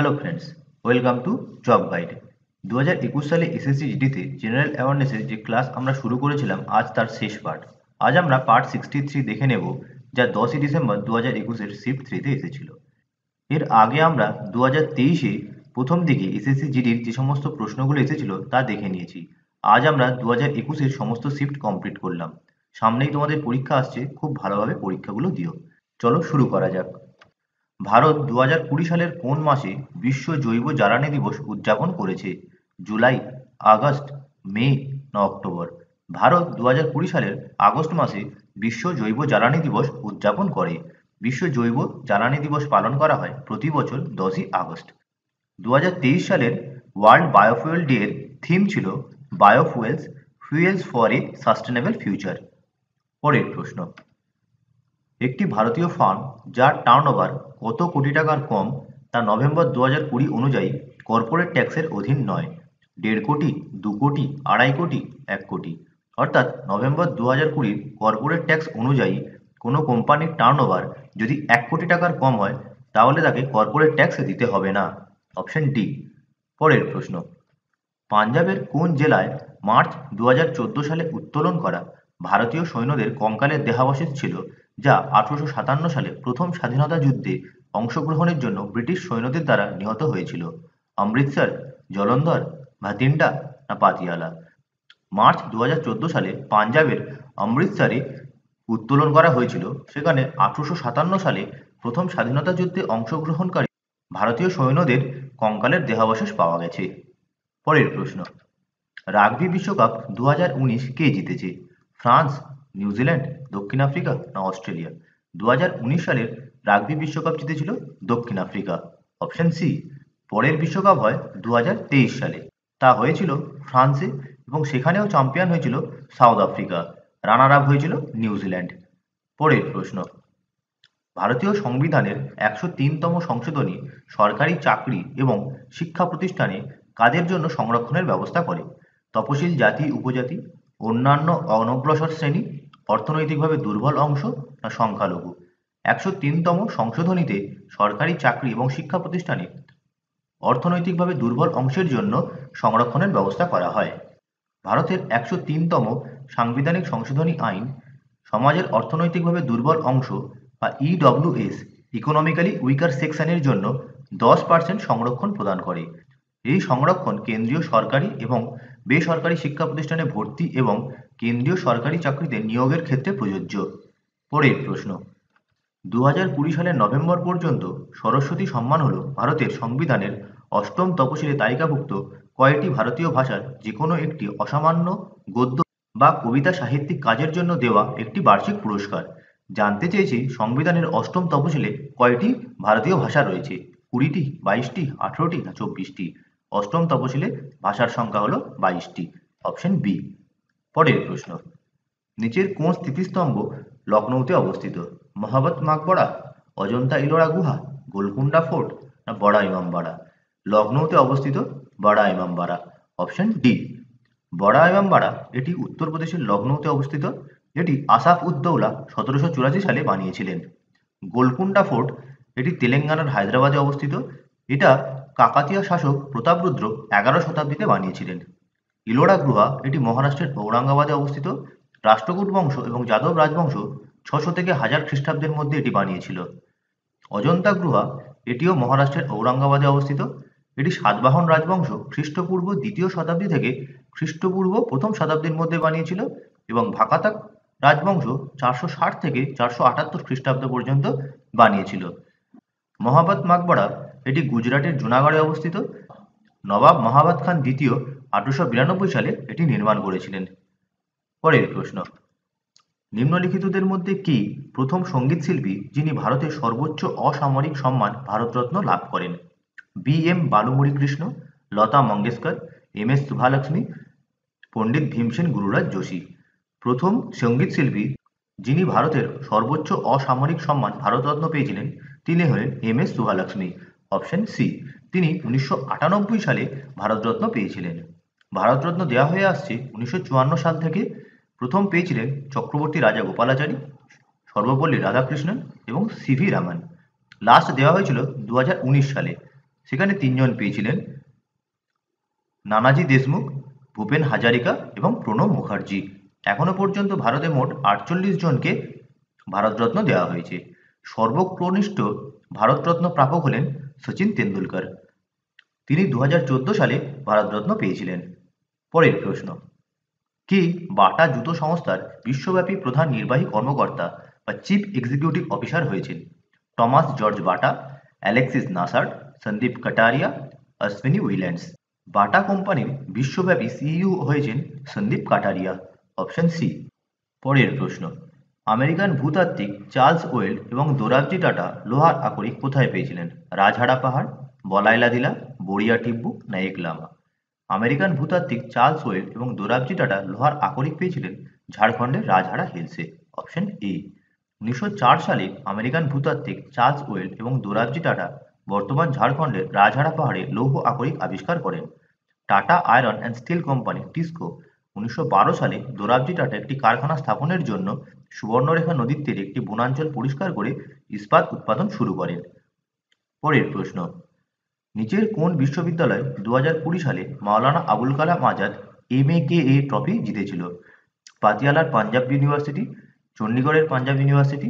Hello friends, welcome to job guide. 2021 সালে SSC জিডিতে general অ্যাওয়ারনেসের যে class আমরা শুরু করেছিলাম, আজ তার শেষ পার্ট। আজ আমরা পার্ট 63 দেখে নেব, যা 10ই ডিসেম্বর 2021-এর শিফট 3-তে এসেছিল। এর আগে আমরা 2023-এ প্রথম দিকে এসএসসি জিডির যে সমস্ত প্রশ্নগুলো এসেছিল তা দেখে নিয়েছি। আজ আমরা 2021-এর সমস্ত শিফট কমপ্লিট করলাম। সামনেই তোমাদের পরীক্ষা আসছে, খুব ভালোভাবে পরীক্ষাগুলো দিও। চলো শুরু করা যাক। ভারত 2020 সালের কোন মাসে বিশ্ব জৈব জ্বালানি দিবস উদযাপন করেছে? জুলাই, আগস্ট, মে না অক্টোবর? ভারত 2020 সালের আগস্ট মাসে বিশ্ব জৈব জ্বালানি দিবস উদযাপন করে। বিশ্ব জৈব জ্বালানি দিবস পালন করা হয় প্রতি বছর 10ই আগস্ট। 2023 সালের ওয়ার্ল্ড বায়োফুয়েল ডে এর থিম ছিল biofuels, fuels for a sustainable future. পরের প্রশ্ন, একটি ভারতীয় ফার্ম যার টার্নওভার কত কোটি টাকার কম তা নভেম্বর 2020 অনুযায়ী কর্পোরেট ট্যাক্সের অধীন নয়? 1.5 কোটি, 2 কোটি, 2.5 কোটি, 1 কোটি? অর্থাৎ নভেম্বর 2020 কর্পোরেট ট্যাক্স অনুযায়ী কোনো কোম্পানির টার্নওভার যদি 1 কোটি টাকার কম হয়, তাহলে তাকে কর্পোরেট ট্যাক্স দিতে হবে না। Option D. পরের প্রশ্ন, পাঞ্জাবের কোন জেলায় মার্চ 2014 সালে উত্তোলন করা ভারতীয় সৈন্যদের কঙ্কালের দেহাবশেষ ছিল, যা 1857 সালে প্রথম স্বাধীনতা যুদ্ধে অংশগ্রহণের জন্য ব্রিটিশ সৈন্যদের দ্বারা নিহত হয়েছিল? অমৃতসর, জলন্ধর, ভাতিন্ডা না পাতিয়ালা? মার্চ 2014 সালে পাঞ্জাবের অমৃতসরে উত্তোলন করা হয়েছিল। সেখানে 1857 সালে প্রথম স্বাধীনতা যুদ্ধে অংশগ্রহণকারী ভারতীয় সৈন্যদের কঙ্কালের দেহাবশেষ পাওয়া গেছে। পরের প্রশ্ন, রাগবি বিশ্বকাপ 2019 কে জিতেছে? ফ্রান্স, নিউজিল্যান্ড, দক্ষিণ আফ্রিকা না অস্ট্রেলিয়া? 2019 সালের রাগবি বিশ্বকাপ জিতেছিল দক্ষিণ আফ্রিকা। Option C. পরের বিশ্বকাপ হয় 2023 সালে। তা হয়েছিল ফ্রান্সে এবং সেখানেও চ্যাম্পিয়ন হয়েছিল সাউথ আফ্রিকা। রানার আপ হয়েছিল নিউজিল্যান্ড। পরের প্রশ্ন, ভারতীয় সংবিধানের 103তম সংশোধনী সরকারি চাকরি এবং শিক্ষা প্রতিষ্ঠানে কাদের জন্য সংরক্ষণের ব্যবস্থা করে? তপশিলি জাতি উপজাতি, অন্যান্য অনগ্রসর শ্রেণী, অর্থনৈতিকভাবে দুর্বল অংশ না সংখ্যালঘু? 103তম সংশোধনীতে সরকারি চাকরি এবং শিক্ষা প্রতিষ্ঠানে অর্থনৈতিকভাবে দুর্বল অংশের জন্য সংরক্ষণের ব্যবস্থা করা হয়। ভারতের 103তম সাংবিধানিক সংশোধনী আইন সমাজের অর্থনৈতিকভাবে দুর্বল অংশ বা ইডব্লিউএস, ইকোনমিক্যালি উইকার সেকশনের জন্য 10% সংরক্ষণ প্রদান করে। এই সংরক্ষণ কেন্দ্রীয় সরকারি এবং বেসরকারি শিক্ষা প্রতিষ্ঠানে ভর্তি এবং কেন্দ্রীয় সরকারি চাকরিতে নিয়োগের ক্ষেত্রে প্রযোজ্য। পরের প্রশ্ন, 2020 সালের নভেম্বর পর্যন্ত সরস্বতী সম্মান হল ভারতের সংবিধানের 8ম তফসিলে তালিকাভুক্ত কয়টি ভারতীয় ভাষার যে কোনো একটি অসামান্য গদ্য বা কবিতা সাহিত্যিক কাজের জন্য দেওয়া একটি বার্ষিক পুরস্কার? জানতে চেয়েছি সংবিধানের 8ম তফসিলে কয়টি ভারতীয় ভাষা রয়েছে? 20টি, 22টি, 18টি না 24টি? 8ম তফসিলে ভাষার সংখ্যা হলো 22টি। Option B. পরের প্রশ্ন, নিচের কোন স্মৃতিস্তম্ভ লখনৌতে অবস্থিত? মহাবত মাকবরা, অজন্তা ইলোরা গুহা, গোলকুন্ডা ফোর্ট না বড়া ইমামবাড়া? লখনৌতে অবস্থিত বড়া ইমামবাড়া। Option D. বড়া ইমামবাড়া এটি উত্তরপ্রদেশের লখনৌতে অবস্থিত। এটি আসাফ উদ্দৌলা 1784 সালে বানিয়েছিলেন। গোলকুন্ডা ফোর্ট এটি তেলেঙ্গানার হায়দ্রাবাদে অবস্থিত। এটা কাকাতিয়া শাসক প্রতাপরুদ্র 11 শতাব্দীতে বানিয়েছিলেন। ইলোরা গুহা এটি মহারাষ্ট্রের ঔরঙ্গাবাদে অবস্থিত। রাষ্ট্রকূট বংশ এবং যাদব রাজবংশ 600 থেকে 1000 খ্রিস্টাব্দের মধ্যে এটি বানিয়েছিল। অজন্তা গুহা এটিও মহারাষ্ট্রের ঔরঙ্গাবাদে অবস্থিত। এটি সাতবাহন রাজবংশ খ্রিস্টপূর্ব 2য় শতাব্দী থেকে খ্রিস্টপূর্ব 1ম শতাব্দীর মধ্যে বানিয়েছিল এবং ভাকাতাক রাজবংশ 460 থেকে 478 খ্রিস্টাব্দ পর্যন্ত বানিয়েছিল। মহাবত মাকবরা এটি গুজরাটের জুনাগড়ে অবস্থিত। নবাব মহাবত খান দ্বিতীয় 1892 সালে এটি নির্মাণ করেছিলেন। পরের প্রশ্ন, নিম্নলিখিতদের মধ্যে কে প্রথম সঙ্গীত শিল্পী যিনি ভারতের সর্বোচ্চ অসামরিক সম্মান ভারতরত্ন লাভ করেন? B M বালুমুরলী Krishna, Lata Mangeshkar, M S Subbulakshmi, পণ্ডিত ভীমসেন গুরুরাজ যোশী? প্রথম সঙ্গীত শিল্পী যিনি ভারতের সর্বোচ্চ অসামরিক সম্মান ভারতরত্ন পেয়েছিলেন তিনি হলেন M S Subbulakshmi. Option C. তিনি 1998 সালে ভারতরত্ন পেয়েছিলেন। ভারতরত্ন দেওয়া হয়ে আসছে 1954 সাল থেকে। প্রথম পেয়েছিলেন চক্রবর্তী রাজা গোপালাচারী, সর্বপল্লী রাধাকৃষ্ণন এবং সিভি রামন। লাস্ট দেওয়া হয়েছিল 2019 সালে। সেখানে 3 জন পেয়েছিলেন নানাজি দেশমুখ, ভূপেন হাজারিকা এবং প্রণব মুখার্জি। এখনো পর্যন্ত ভারতে মোট 48 জনকে ভারতরত্ন দেওয়া হয়েছে। সর্বকনিষ্ঠ ভারতরত্ন প্রাপক হলেন সচিন তেন্ডুলকর। তিনি 2014 সালে ভারতরত্ন পেয়েছিলেন। পরের প্রশ্ন, কে বাটা জুতো সংস্থার বিশ্বব্যাপী প্রধান নির্বাহী কর্মকর্তা বা চিফ এক্সিকিউটিভ অফিসার হয়েছেন? টমাস জর্জ বাটা, অ্যালেক্সিস নাসার, সন্দীপ কাটারিয়া, অশ্বিনী উইল্যান্ডস। বাটা কোম্পানির বিশ্বব্যাপী সিইও হয়েছেন সন্দীপ কাটারিয়া। Option C. পরের প্রশ্ন, আমেরিকান ভূতাত্ত্বিক চার্লস ওয়েল্ড এবং দোরাবজি টাটা লোহার আকরিক কোথায় পেয়েছিলেন? রাজহাড়া পাহাড়, বলাইলা দিলা, বড়িয়া টিব্বু না একলামা? আমেরিকান ভূতাত্ত্বিক চার্লস ওয়েল্ড এবং দোরাবজি টাটা লোহার আকরিক পেয়েছিলেন ঝাড়খণ্ডের রাজহাড়া হিলসে। Option A. 1904 সালে আমেরিকান ভূতাত্ত্বিক চার্লস ওয়েল্ড এবং দোরাবজি টাটা বর্তমান ঝাড়খণ্ডের রাজহাড়া পাহাড়ে লৌহ আকরিক আবিষ্কার করেন। Tata iron and steel company TISCO 1912 সালে দোরাবজি টাটা একটি কারখানা স্থাপনের জন্য সুবর্ণরেখা নদীর তীরে একটি বনাঞ্চল পরিষ্কার করে ইস্পাত উৎপাদন শুরু করেন। পরের প্রশ্ন, নিচের কোন বিশ্ববিদ্যালয় 2020 সালে মাওলানা আবুল কালাম আজাদ MAKA ট্রফি জিতেছিল? পাতিয়ালার পাঞ্জাব ইউনিভার্সিটি, চণ্ডীগড়ের পাঞ্জাব ইউনিভার্সিটি,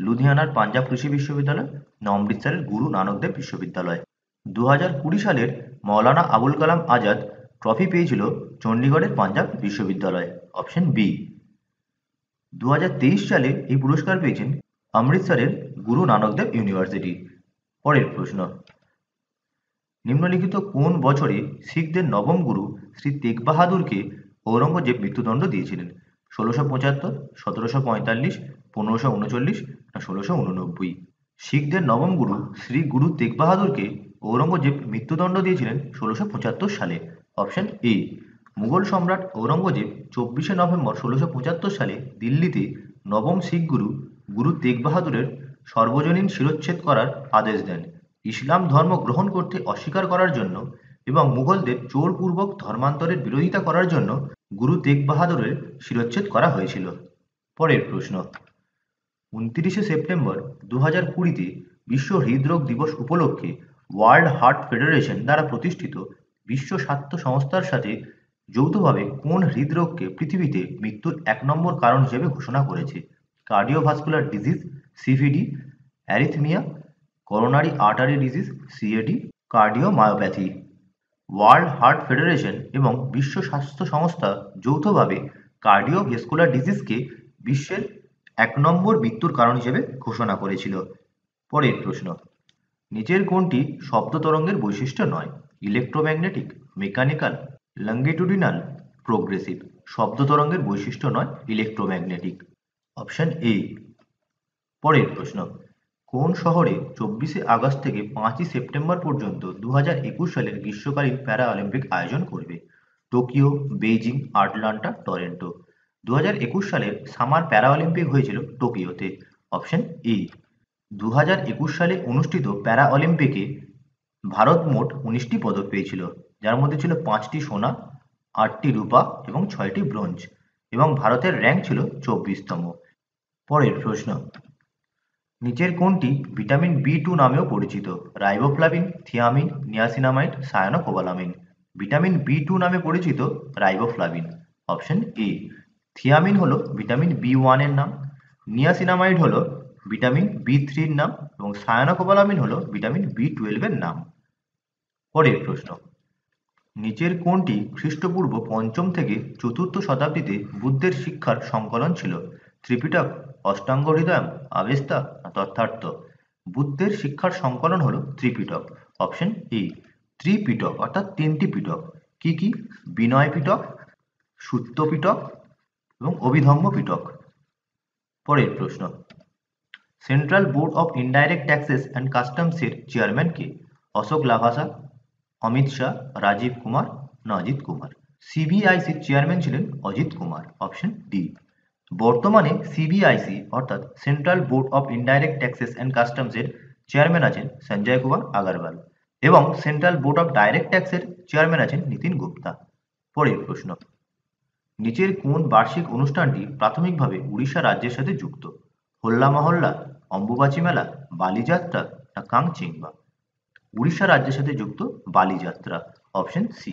লুধিয়ানার পাঞ্জাব কৃষি বিশ্ববিদ্যালয় না অমৃতসরের গুরু নানক দেব বিশ্ববিদ্যালয়? 2020 সালের মাওলানা আবুল কালাম আজাদ ট্রফি পেয়েছিল চণ্ডীগড়ের পাঞ্জাব বিশ্ববিদ্যালয়। Option B. 2023 সালে এই পুরস্কার পেয়েছেন অমৃতসরের গুরু নানক দেব ইউনিভার্সিটি। পরের প্রশ্ন, নিম্নলিখিত কোন বছরে শিখদের নবম গুরু শ্রী তেগ বাহাদুরকে ঔরঙ্গজেব মৃত্যুদণ্ড দিয়েছিলেন? 1675, 1745, 1539 না 1689? শিখদের নবম গুরু শ্রী গুরু তেগ বাহাদুরকে ঔরঙ্গজেব মৃত্যুদণ্ড দিয়েছিলেন 1675 সালে। Option A. মুঘল সম্রাট ঔরঙ্গজেব 24শে নভেম্বর 1675 সালে দিল্লিতে নবম শিখ গুরু গুরু তেগ বাহাদুরের সর্বজনীন শিরচ্ছেদ করার আদেশ দেন ইসলাম ধর্ম গ্রহণ করতে অস্বীকার করার জন্য এবং মুঘলদের জোরপূর্বক ধর্মান্তরের বিরোধিতা করার জন্য গুরু তেগ বাহাদুরের শিরচ্ছেদ করা হয়েছিল। পরের প্রশ্ন, 29শে সেপ্টেম্বর 2020-তে বিশ্ব হৃদরোগ দিবস উপলক্ষে ওয়ার্ল্ড হার্ট ফেডারেশন দ্বারা প্রতিষ্ঠিত বিশ্ব স্বাস্থ্য সংস্থার সাথে যৌথভাবে কোন হৃদরোগকে পৃথিবীতে মৃত্যুর 1 নম্বর কারণ হিসেবে ঘোষণা করেছে? Cardiovascular disease CVD, arrhythmia, coronary artery disease CAD, cardiomyopathy. World heart federation এবং বিশ্ব স্বাস্থ্য সংস্থা যৌথভাবে কার্ডিওভাস্কুলার ডিজিজকে বিশ্বের 1 নম্বর মৃত্যুর কারণ হিসেবে ঘোষণা করেছিল। পরের প্রশ্ন, নিচের কোনটি শব্দ তরঙ্গের বৈশিষ্ট্য নয়? Electromagnetic, mechanical, longitudinal, progressive. শব্দ তরঙ্গের বৈশিষ্ট্য নয়, ইলেকট্রোম্যাগনেটিক। Option A. পরের প্রশ্ন, কোন শহরে 24শে আগস্ট থেকে 5ই সেপ্টেম্বর পর্যন্ত 2021 সালের গ্রীষ্মকালীন প্যারা অলিম্পিক আয়োজন করবে? Tokyo, Beijing, Atlanta, Toronto. 2021 সালের সামার প্যারা অলিম্পিক হয়েছিল টোকিওতে। Option E. 2021 সালে অনুষ্ঠিত প্যারা অলিম্পিকে ভারত মোট 19টি পদক পেয়েছিল, যার মধ্যে ছিল 5টি সোনা, 8টি রূপা এবং 6টি ব্রোঞ্জ, এবং ভারতের র্যাঙ্ক ছিল 24তম। পরের প্রশ্ন, নিচের কোনটি ভিটামিন B2 নামেও পরিচিত? Riboflavin, thiamine, niacinamide, cyanocobalamin. Vitamin B2 নামে পরিচিত রাইবোফ্লাভিন। Option A. থিয়ামিন হলো ভিটামিন B1 এর নাম, নিয়াসিনামাইড হলো ভিটামিন B3 এর নাম এবং সায়ানোকোবালামিন হলো ভিটামিন B12 এর নাম। পরের প্রশ্ন, নিচের কোনটি খ্রিস্টপূর্ব 5ম থেকে 4র্থ শতাব্দীতে বুদ্ধের শিক্ষার সংকলন ছিল? ত্রিপিটক, অষ্টাঙ্গ হৃদয়ম, আবেস্তা না তথার্থ? বুদ্ধের শিক্ষার সংকলন হলো ত্রিপিটক। Option A. ত্রিপিটক অর্থাৎ 3টি পিটক। কি কি? বিনয় পিটক, সুত্ত পিটক এবং অভিধম্ম পিটক। পরের প্রশ্ন, central board of indirect taxes and customs এর চেয়ারম্যান কে? অশোক লাভাসা, অমিত শাহ, রাজীব কুমার না অজিত কুমার? সিবিআইসির চেয়ারম্যান ছিলেন অজিত কুমার। Option D. বর্তমানে সিবিআইসি অর্থাৎ central board of indirect taxes and customs এর চেয়ারম্যান আছেন সঞ্জয় কুমার আগরওয়াল এবং সেন্ট্রাল বোর্ড অফ ডাইরেক্ট ট্যাক্সের চেয়ারম্যান আছেন নিতিন গুপ্তা। পরের প্রশ্ন, নিচের কোন বার্ষিক অনুষ্ঠানটি প্রাথমিকভাবে উড়িষ্যা রাজ্যের সাথে যুক্ত? হোল্লা মহল্লা, অম্বুবাচী মেলা, বালিযাত্রা না কাংচিংবা? উড়িষ্যা রাজ্যের সাথে যুক্ত বালিযাত্রা, অপশন সি।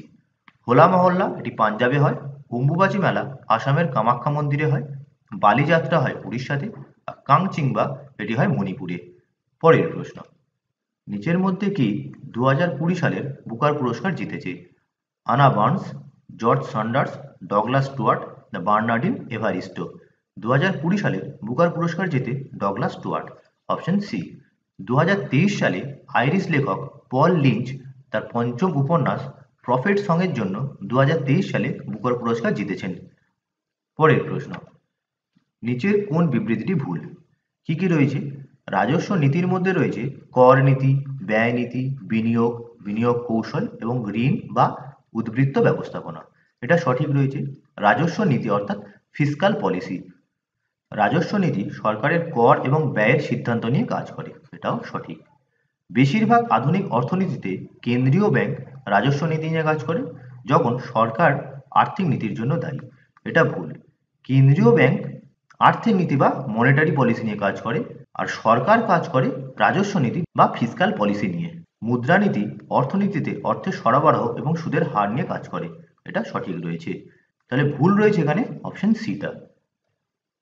হোলা মহল্লা এটি পাঞ্জাবে হয়, অম্বুবাচী মেলা আসামের কামাখ্যা মন্দিরে হয়, বালিযাত্রা হয় উড়িষ্যাতে, আর কাংচিংবা এটি হয় মণিপুরে। পরের প্রশ্ন, নিচের মধ্যে কি 2020 সালের বুকার পুরস্কার জিতেছে? আনা Burns, George Sanders, Douglas Stewart না বার্নার্ডিন এভারিস্টো? 2020 সালে বুকার পুরস্কার জেতে ডগলাস স্টুয়ার্ট, অপশন সি। 2023 সালে আইরিশ লেখক পল লিঞ্চ তার পঞ্চম উপন্যাস প্রফেট সং-এর জন্য 2023 সালে বুকার পুরস্কার জিতেছেন। পরের প্রশ্ন, নিচের কোন বিবৃতিটি ভুল? কি কি রয়েছে? রাজস্ব নীতির মধ্যে রয়েছে কর নীতি, ব্যয় নীতি, বিনিয়োগ, বিনিয়োগ কৌশল এবং ঋণ বা উদ্বৃত্ত ব্যবস্থাপনা। এটা সঠিক রয়েছে। রাজস্ব নীতি অর্থাৎ ফিসকাল পলিসি। রাজস্ব নীতি সরকারের কর এবং ব্যয়ের সিদ্ধান্ত নিয়ে কাজ করে, এটাও সঠিক। বেশিরভাগ আধুনিক অর্থনীতিতে কেন্দ্রীয় ব্যাংক রাজস্ব নীতি নিয়ে কাজ করে, যখন সরকার আর্থিক নীতির জন্য দায়ী। এটা ভুল। কেন্দ্রীয় ব্যাংক আর্থিক নীতি বা মনিটারি পলিসি নিয়ে কাজ করে, আর সরকার কাজ করে রাজস্ব নীতি বা ফিসকাল পলিসি নিয়ে। মুদ্রানীতি অর্থনীতিতে অর্থের সরবরাহ এবং সুদের হার নিয়ে কাজ করে, এটা সঠিক রয়েছে। তাহলে ভুল রয়েছে এখানে অপশন সিটা।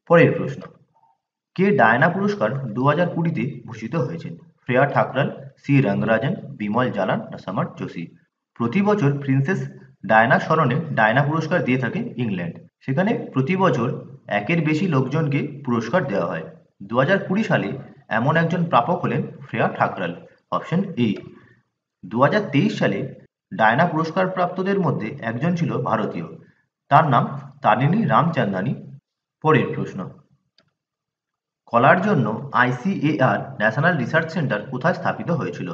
পরের প্রশ্ন, কে ডায়না পুরস্কার 2020-তে ভূষিত হয়েছেন? শ্রেয়া ঠাকরাল, সি রঙ্গরাজন, বিমল জালান না সমর যোশী? প্রতি বছর প্রিন্সেস ডায়না স্মরণে ডায়না পুরস্কার দিয়ে থাকে ইংল্যান্ড। সেখানে প্রতি বছর একের বেশি লোকজনকে পুরস্কার দেওয়া হয়। 2020 সালে এমন একজন প্রাপক হলেন শ্রেয়া ঠাকরাল, অপশন এ। 2023 সালে ডায়না পুরস্কার প্রাপ্তদের মধ্যে একজন ছিল ভারতীয়, তার নাম তারিণী রামচন্দানী। পরের প্রশ্ন, কলার জন্য আইসিএআর ন্যাশনাল রিসার্চ সেন্টার কোথায় স্থাপিত হয়েছিল?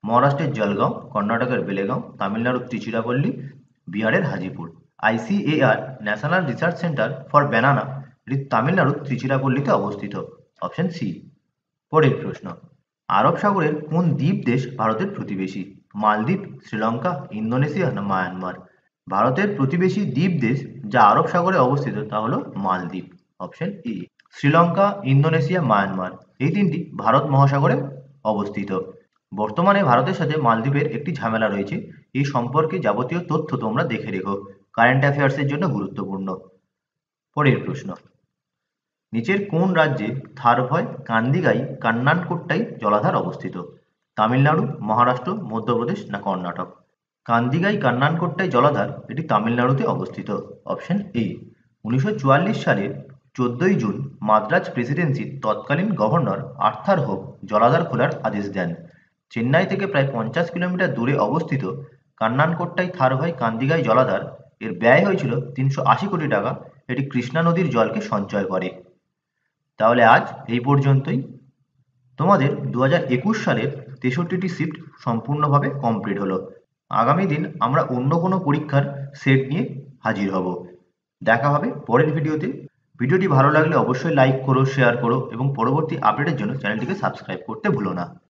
মহারাষ্ট্রের জলগাঁও, কর্ণাটকের বেলেগাঁও, তামিলনাড়ুর তিরুচিরাপল্লী, বিহারের Hajipur? ICAR national research centre for banana এটি তামিলনাড়ুর তিরুচিরাপল্লীতে অবস্থিত, অপশন সি। পরের প্রশ্ন, আরব সাগরের কোন দ্বীপ দেশ ভারতের প্রতিবেশী? মালদ্বীপ, শ্রীলঙ্কা, ইন্দোনেশিয়া না মায়ানমার? ভারতের প্রতিবেশী দ্বীপ দেশ যা আরব সাগরে অবস্থিত তা হলো মালদ্বীপ, option A. Sri Lanka, Indonesia, Myanmar এই তিনটি ভারত মহাসাগরে অবস্থিত। বর্তমানে ভারতের সাথে মালদ্বীপের একটি ঝামেলা রয়েছে, এই সম্পর্কে যাবতীয় তথ্য তোমরা দেখে রেখো, কারেন্ট অ্যাফেয়ার্সের জন্য গুরুত্বপূর্ণ। পরের প্রশ্ন, নিচের কোন রাজ্যে থারভয় কান্দিগাই কান্নানকোট্টাই জলাধার অবস্থিত? তামিলনাড়ু, মহারাষ্ট্র, মধ্যপ্রদেশ না কর্ণাটক? কান্দিগাই কান্নানকোট্টাই জলাধার এটি তামিলনাড়ুতে অবস্থিত, অপশন এ। 1944 সালের 14ই জুন মাদ্রাজ প্রেসিডেন্সির তৎকালীন গভর্নর আর্থার হোপ জলাধার খোলার আদেশ দেন। চেন্নাই থেকে প্রায় 50 কিলোমিটার দূরে অবস্থিত কান্নানকোট্টাই থারভাই কান্দিগাই জলাধার এর ব্যয় হয়েছিল 380 কোটি টাকা। এটি কৃষ্ণা নদীর জলকে সঞ্চয় করে। তাহলে আজ এই পর্যন্তই। তোমাদের 2021 সালের 63টি শিফট সম্পূর্ণভাবে কমপ্লিট হলো। আগামী দিন আমরা অন্য কোনো পরীক্ষার সেট নিয়ে হাজির হব। দেখা হবে পরের ভিডিওতে। ভিডিওটি ভালো লাগলে অবশ্যই লাইক করো, শেয়ার করো এবং পরবর্তী আপডেটের জন্য চ্যানেলটিকে সাবস্ক্রাইব করতে ভুলো না।